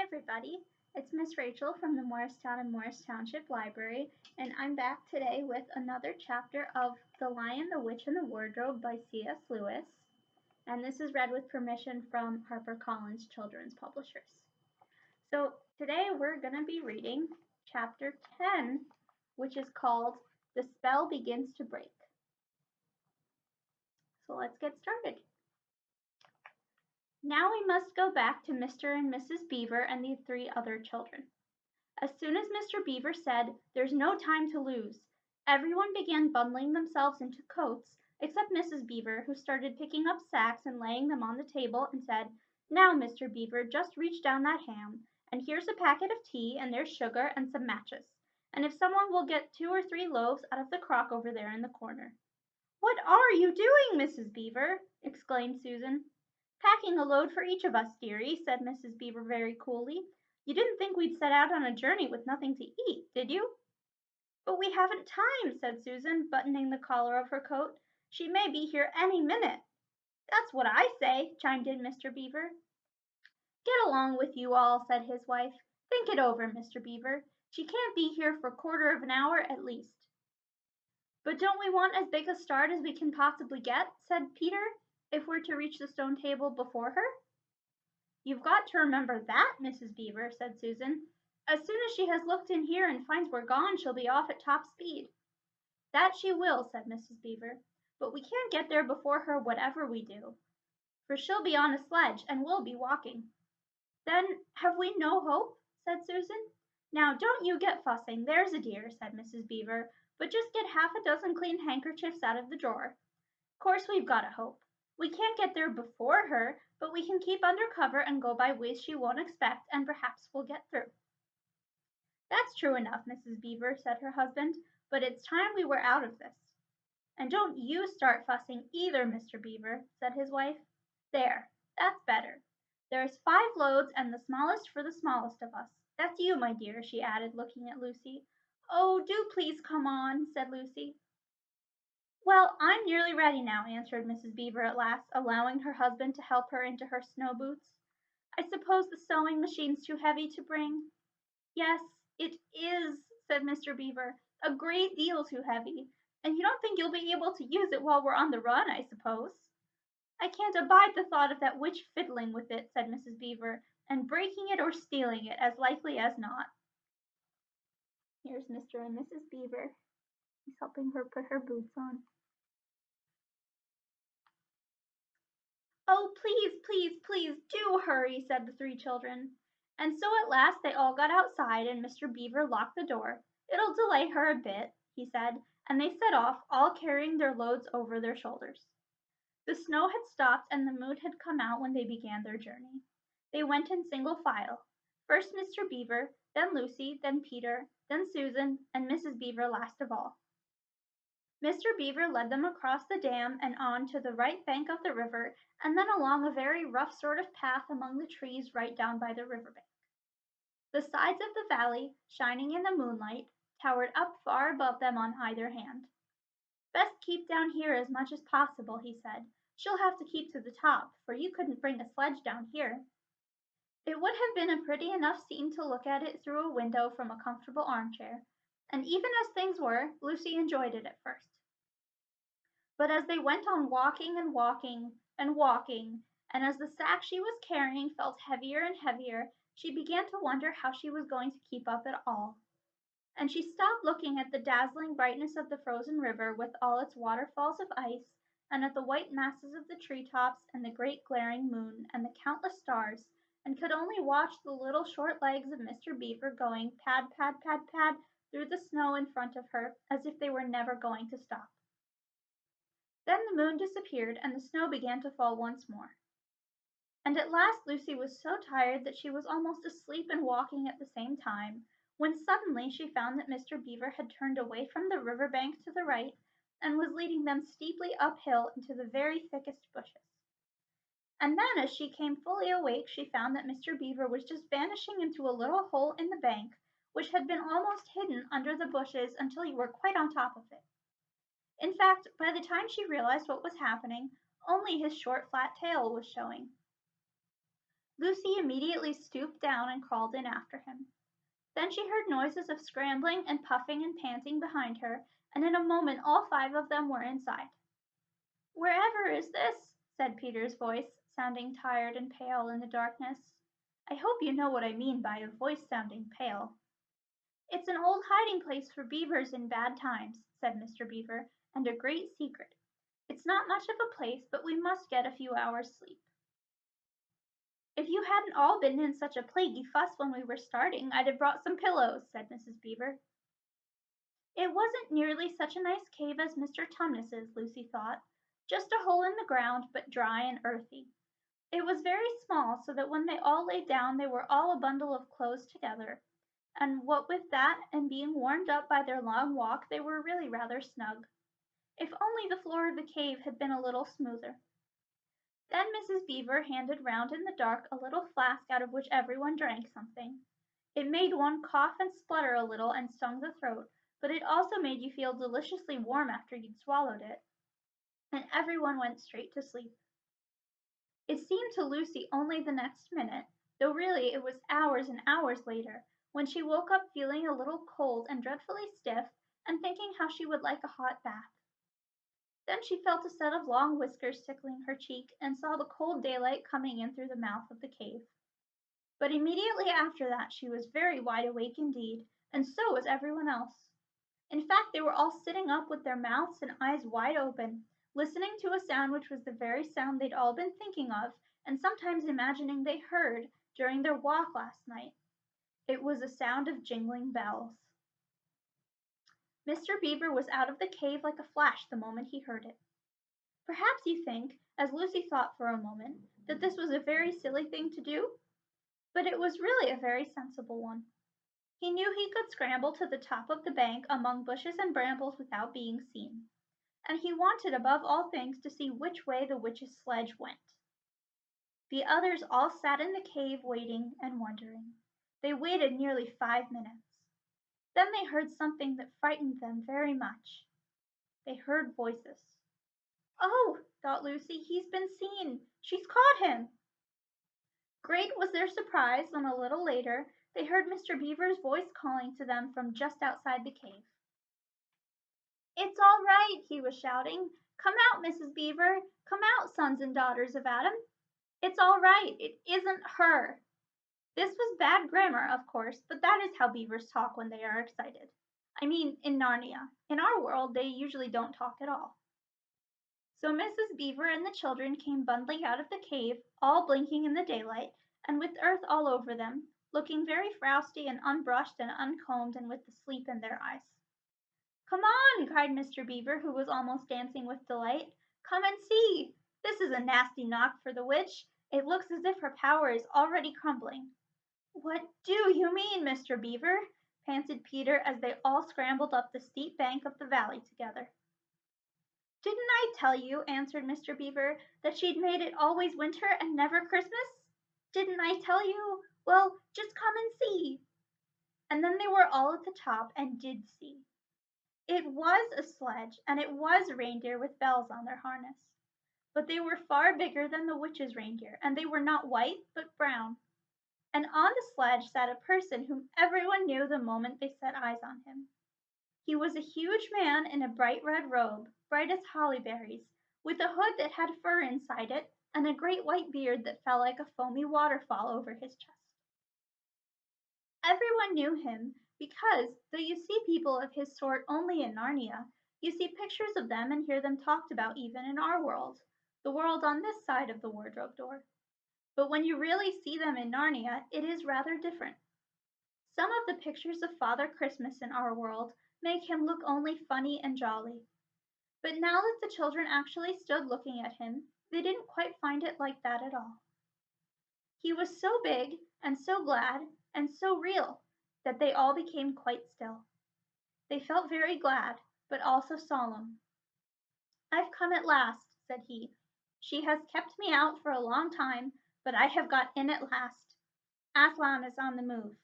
Hi everybody, it's Miss Rachel from the Morristown and Morris Township Library, and I'm back today with another chapter of The Lion, the Witch, and the Wardrobe by C.S. Lewis, and this is read with permission from HarperCollins Children's Publishers. So today we're going to be reading chapter 10, which is called The Spell Begins to Break. So let's get started. Now we must go back to Mr. and Mrs. Beaver and the 3 other children. As soon as Mr. Beaver said, "There's no time to lose," everyone began bundling themselves into coats, except Mrs. Beaver, who started picking up sacks and laying them on the table and said, "Now, Mr. Beaver, just reach down that ham, and here's a packet of tea, and there's sugar and some matches, and if someone will get 2 or 3 loaves out of the crock over there in the corner." "What are you doing, Mrs. Beaver?" exclaimed Susan. "Packing a load for each of us, dearie," said Mrs. Beaver very coolly. "You didn't think we'd set out on a journey with nothing to eat, did you?" "But we haven't time," said Susan, buttoning the collar of her coat. "She may be here any minute." "That's what I say," chimed in Mr. Beaver. "Get along with you all," said his wife. "Think it over, Mr. Beaver. She can't be here for a quarter of an hour at least." "But don't we want as big a start as we can possibly get," said Peter, "if we're to reach the stone table before her?" "You've got to remember that, Mrs. Beaver," said Susan. "As soon as she has looked in here and finds we're gone, she'll be off at top speed." "That she will," said Mrs. Beaver, "but we can't get there before her whatever we do, for she'll be on a sledge and we'll be walking." "Then have we no hope?" said Susan. "Now don't you get fussing, there's a dear," said Mrs. Beaver, "but just get half a dozen clean handkerchiefs out of the drawer. Course we've got a hope. We can't get there before her, but we can keep under cover and go by ways she won't expect, and perhaps we'll get through." "That's true enough, Mrs. Beaver," said her husband, "but it's time we were out of this." "And don't you start fussing either, Mr. Beaver," said his wife. "There, that's better. There's 5 loads and the smallest for the smallest of us. That's you, my dear," she added, looking at Lucy. "Oh, do please come on," said Lucy. "Well, I'm nearly ready now," answered Mrs. Beaver at last, allowing her husband to help her into her snow boots. "I suppose the sewing machine's too heavy to bring?" "Yes, it is," said Mr. Beaver, "a great deal too heavy. And you don't think you'll be able to use it while we're on the run, I suppose?" "I can't abide the thought of that witch fiddling with it," said Mrs. Beaver, "and breaking it or stealing it, as likely as not." Here's Mr. and Mrs. Beaver. He's helping her put her boots on. "Oh, please, please, please do hurry," said the 3 children. And so at last they all got outside and Mr. Beaver locked the door. "It'll delay her a bit," he said, and they set off, all carrying their loads over their shoulders. The snow had stopped and the moon had come out when they began their journey. They went in single file. First Mr. Beaver, then Lucy, then Peter, then Susan, and Mrs. Beaver last of all. Mr. Beaver led them across the dam and on to the right bank of the river, and then along a very rough sort of path among the trees right down by the river bank. The sides of the valley, shining in the moonlight, towered up far above them on either hand. "Best keep down here as much as possible," he said. "She'll have to keep to the top, for you couldn't bring a sledge down here." It would have been a pretty enough scene to look at it through a window from a comfortable armchair, and even as things were, Lucy enjoyed it at first. But as they went on walking and walking and walking, and as the sack she was carrying felt heavier and heavier, she began to wonder how she was going to keep up at all. And she stopped looking at the dazzling brightness of the frozen river with all its waterfalls of ice, and at the white masses of the treetops and the great glaring moon and the countless stars, and could only watch the little short legs of Mr. Beaver going pad, pad, pad, pad through the snow in front of her, as if they were never going to stop. Then the moon disappeared and the snow began to fall once more. And at last Lucy was so tired that she was almost asleep and walking at the same time, when suddenly she found that Mr. Beaver had turned away from the river bank to the right and was leading them steeply uphill into the very thickest bushes. And then as she came fully awake she found that Mr. Beaver was just vanishing into a little hole in the bank, which had been almost hidden under the bushes until you were quite on top of it. In fact, by the time she realized what was happening, only his short flat tail was showing. Lucy immediately stooped down and crawled in after him. Then she heard noises of scrambling and puffing and panting behind her, and in a moment all 5 of them were inside. "Wherever is this?" said Peter's voice, sounding tired and pale in the darkness. I hope you know what I mean by a voice sounding pale. "It's an old hiding place for beavers in bad times," said Mr. Beaver, "and a great secret. It's not much of a place, but we must get a few hours' sleep." "If you hadn't all been in such a plaguey fuss when we were starting, I'd have brought some pillows," said Mrs. Beaver. It wasn't nearly such a nice cave as Mr. Tumnus's, Lucy thought. Just a hole in the ground, but dry and earthy. It was very small, so that when they all lay down they were all a bundle of clothes together, and what with that and being warmed up by their long walk they were really rather snug. If only the floor of the cave had been a little smoother. Then Mrs. Beaver handed round in the dark a little flask out of which everyone drank something. It made one cough and splutter a little and stung the throat, but it also made you feel deliciously warm after you'd swallowed it. And everyone went straight to sleep. It seemed to Lucy only the next minute, though really it was hours and hours later, when she woke up feeling a little cold and dreadfully stiff, and thinking how she would like a hot bath. Then she felt a set of long whiskers tickling her cheek, and saw the cold daylight coming in through the mouth of the cave. But immediately after that she was very wide awake indeed, and so was everyone else. In fact, they were all sitting up with their mouths and eyes wide open, listening to a sound which was the very sound they'd all been thinking of, and sometimes imagining they heard, during their walk last night. It was a sound of jingling bells. Mr. Beaver was out of the cave like a flash the moment he heard it. Perhaps you think, as Lucy thought for a moment, that this was a very silly thing to do? But it was really a very sensible one. He knew he could scramble to the top of the bank among bushes and brambles without being seen, and he wanted above all things to see which way the witch's sledge went. The others all sat in the cave waiting and wondering. They waited nearly 5 minutes. Then they heard something that frightened them very much. They heard voices. "Oh," thought Lucy, "he's been seen. She's caught him." Great was their surprise when a little later they heard Mr. Beaver's voice calling to them from just outside the cave. "It's all right," he was shouting. "Come out, Mrs. Beaver. Come out, sons and daughters of Adam. It's all right. It isn't her." This was bad grammar, of course, but that is how beavers talk when they are excited. I mean, in Narnia. In our world, they usually don't talk at all. So Mrs. Beaver and the children came bundling out of the cave, all blinking in the daylight, and with earth all over them, looking very frowsty and unbrushed and uncombed and with the sleep in their eyes. "Come on!" cried Mr. Beaver, who was almost dancing with delight. "Come and see! This is a nasty knock for the witch. It looks as if her power is already crumbling." "What do you mean, Mr. Beaver?" panted Peter as they all scrambled up the steep bank of the valley together. "Didn't I tell you," answered Mr. Beaver, "that she'd made it always winter and never Christmas? Didn't I tell you? Well, just come and see." And then they were all at the top and did see. It was a sledge, and it was reindeer with bells on their harness. But they were far bigger than the witch's reindeer, and they were not white, but brown. And on the sledge sat a person whom everyone knew the moment they set eyes on him. He was a huge man in a bright red robe, bright as holly berries, with a hood that had fur inside it, and a great white beard that fell like a foamy waterfall over his chest. Everyone knew him because, though you see people of his sort only in Narnia, you see pictures of them and hear them talked about even in our world, the world on this side of the wardrobe door. But when you really see them in Narnia, it is rather different. Some of the pictures of Father Christmas in our world make him look only funny and jolly. But now that the children actually stood looking at him, they didn't quite find it like that at all. He was so big and so glad and so real that they all became quite still. They felt very glad, but also solemn. "I've come at last," said he. "She has kept me out for a long time, but I have got in at last. Aslan is on the move.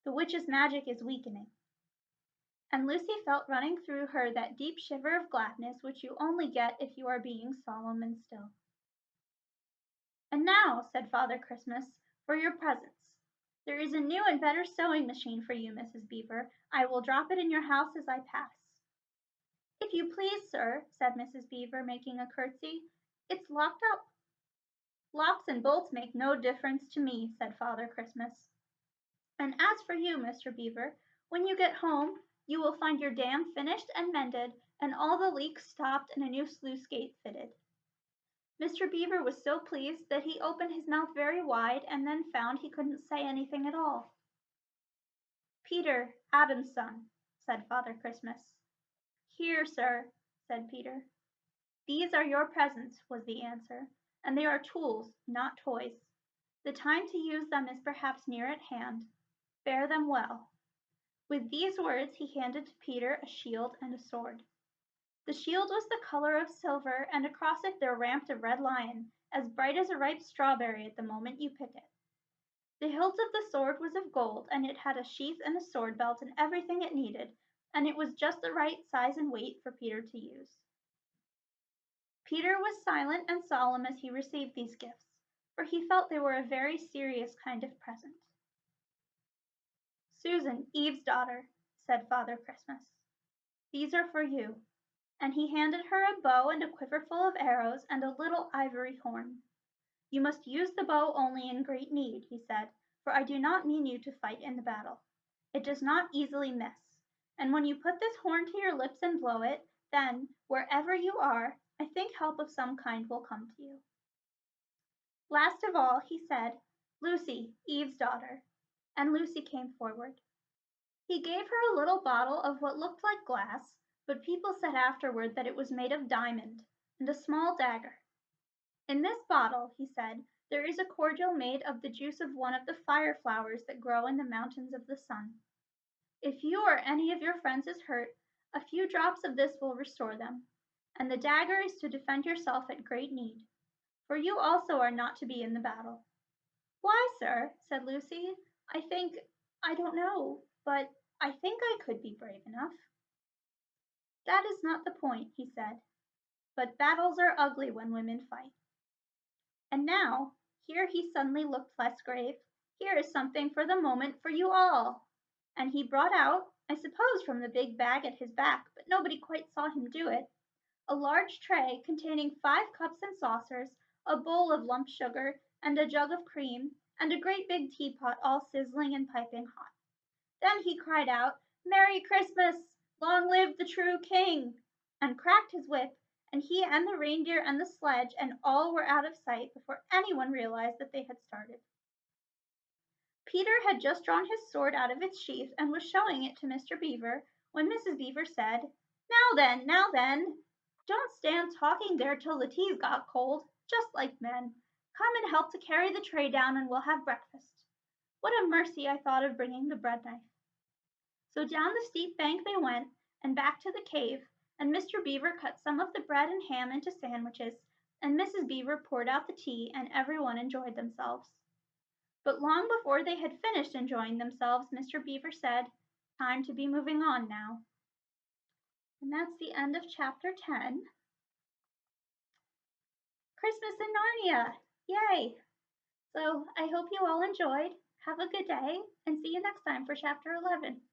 The witch's magic is weakening." And Lucy felt running through her that deep shiver of gladness which you only get if you are being solemn and still. "And now," said Father Christmas, for your presents. There is a new and better sewing machine for you, Mrs. Beaver. I will drop it in your house as I pass." "If you please, sir," said Mrs. Beaver, making a curtsy, "it's locked up." "Locks and bolts make no difference to me," said Father Christmas. "And as for you, Mr. Beaver, when you get home you will find your dam finished and mended, and all the leaks stopped and a new sluice gate fitted." Mr. Beaver was so pleased that he opened his mouth very wide and then found he couldn't say anything at all. "Peter, Adam's son," said Father Christmas. "Here, sir," said Peter. "These are your presents," was the answer, "and they are tools, not toys. The time to use them is perhaps near at hand. Bear them well." With these words he handed to Peter a shield and a sword. The shield was the color of silver, and across it there ramped a red lion, as bright as a ripe strawberry at the moment you pick it. The hilt of the sword was of gold, and it had a sheath and a sword belt and everything it needed, and it was just the right size and weight for Peter to use. Peter was silent and solemn as he received these gifts, for he felt they were a very serious kind of present. "Susan, Eve's daughter," said Father Christmas, "these are for you." And he handed her a bow and a quiver full of arrows and a little ivory horn. "You must use the bow only in great need," he said, "for I do not mean you to fight in the battle. It does not easily miss, and when you put this horn to your lips and blow it, then, wherever you are, I think help of some kind will come to you." Last of all he said, "Lucy, Eve's daughter," and Lucy came forward. He gave her a little bottle of what looked like glass, but people said afterward that it was made of diamond, and a small dagger. "In this bottle," he said, "there is a cordial made of the juice of one of the fire flowers that grow in the mountains of the sun. If you or any of your friends is hurt, a few drops of this will restore them, and the dagger is to defend yourself at great need, for you also are not to be in the battle." "Why, sir?" said Lucy. I don't know, but I think I could be brave enough." "That is not the point," he said, "but battles are ugly when women fight. And now," here he suddenly looked less grave, "here is something for the moment for you all." And he brought out, I suppose from the big bag at his back, but nobody quite saw him do it, a large tray containing 5 cups and saucers, a bowl of lump sugar, and a jug of cream, and a great big teapot all sizzling and piping hot. Then he cried out, "Merry Christmas! Long live the true king!" and cracked his whip, and he and the reindeer and the sledge and all were out of sight before anyone realized that they had started. Peter had just drawn his sword out of its sheath and was showing it to Mr. Beaver when Mrs. Beaver said, now then, don't stand talking there till the tea's got cold, just like men. Come and help to carry the tray down and we'll have breakfast. What a mercy I thought of bringing the bread knife." So down the steep bank they went, and back to the cave, and Mr. Beaver cut some of the bread and ham into sandwiches, and Mrs. Beaver poured out the tea, and everyone enjoyed themselves. But long before they had finished enjoying themselves, Mr. Beaver said, "Time to be moving on now." And that's the end of chapter 10. Christmas in Narnia! Yay! So I hope you all enjoyed. Have a good day, and see you next time for chapter 11.